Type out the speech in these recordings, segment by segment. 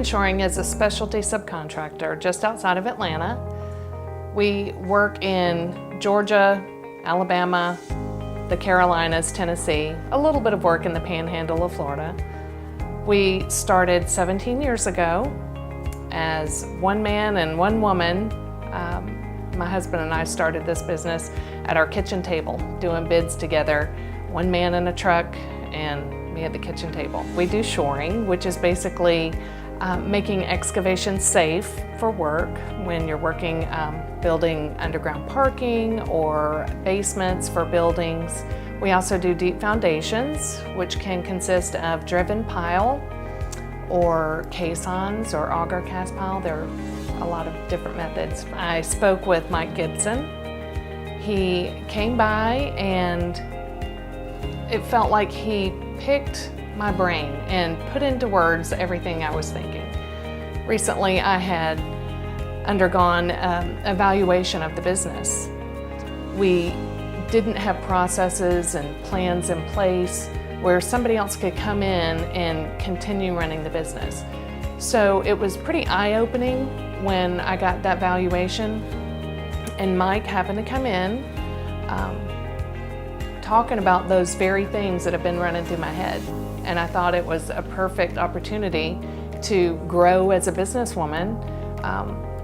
Shoring is a specialty subcontractor just outside of Atlanta. We work in Georgia, Alabama, the Carolinas, Tennessee, a little bit of work in the Panhandle of Florida. We started 17 years ago as one man and one woman. My husband and I started this business at our kitchen table, doing bids together, one man in a truck and me at the kitchen table. We do shoring, which is basically making excavation safe for work when you're working building underground parking or basements for buildings. We also do deep foundations, which can consist of driven pile or caissons or auger cast pile. There are a lot of different methods. I spoke with Mike Gibson. He came by and it felt like he picked my brain and put into words everything I was thinking. Recently, I had undergone evaluation of the business. We didn't have processes and plans in place where somebody else could come in and continue running the business. So it was pretty eye-opening when I got that valuation, and Mike happened to come in talking about those very things that have been running through my head. And I thought it was a perfect opportunity to grow as a businesswoman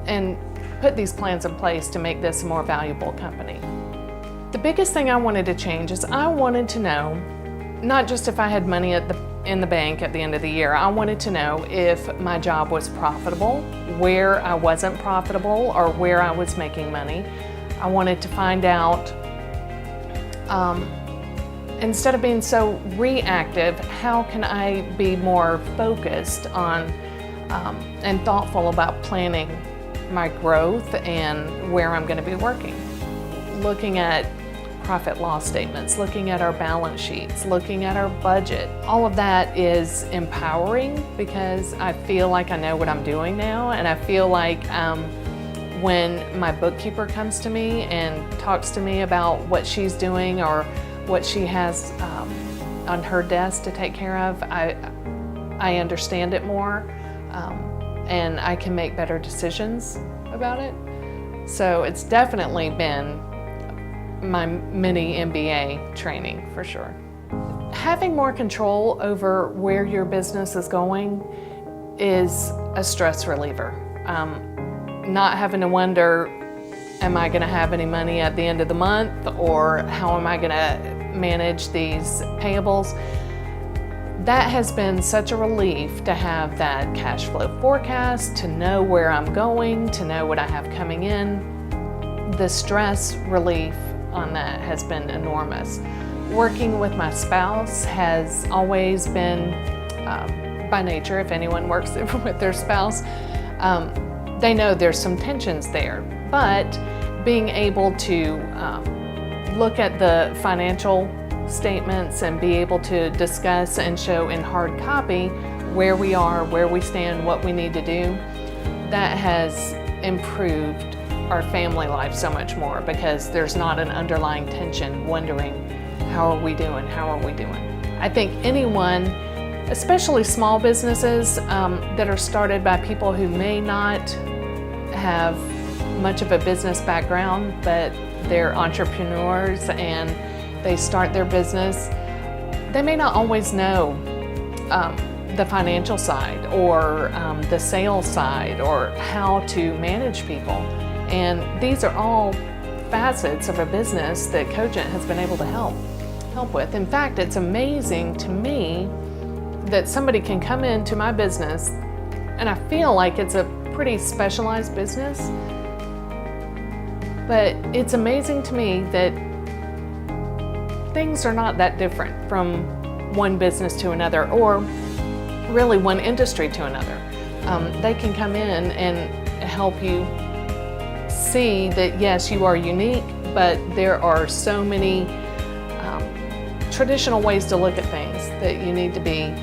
and put these plans in place to make this a more valuable company. The biggest thing I wanted to change is I wanted to know not just if I had money in the bank at the end of the year. I wanted to know if my job was profitable, where I wasn't profitable, or where I was making money. I wanted to find out, instead of being so reactive, how can I be more focused on and thoughtful about planning my growth and where I'm going to be working. Looking at profit loss statements, looking at our balance sheets, looking at our budget. All of that is empowering because I feel like I know what I'm doing now, and I feel like when my bookkeeper comes to me and talks to me about what she's doing or what she has on her desk to take care of, I understand it more and I can make better decisions about it. So it's definitely been my mini MBA training for sure. Having more control over where your business is going is a stress reliever. Not having to wonder, am I going to have any money at the end of the month, or how am I going to manage these payables? That has been such a relief to have that cash flow forecast, to know where I'm going, to know what I have coming in. The stress relief on that has been enormous. Working with my spouse has always been, by nature, if anyone works with their spouse, they know there's some tensions there, but being able to look at the financial statements and be able to discuss and show in hard copy where we are, where we stand, what we need to do, that has improved our family life so much more because there's not an underlying tension wondering, how are we doing, how are we doing? I think anyone, especially small businesses that are started by people who may not have much of a business background, but they're entrepreneurs and they start their business, they may not always know the financial side or the sales side or how to manage people. And these are all facets of a business that Cogent has been able to help with. In fact, it's amazing to me that somebody can come into my business, and I feel like it's a pretty specialized business, but it's amazing to me that things are not that different from one business to another, or really one industry to another. They can come in and help you see that yes, you are unique, but there are so many traditional ways to look at things that you need to be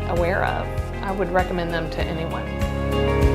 aware of. I would recommend them to anyone.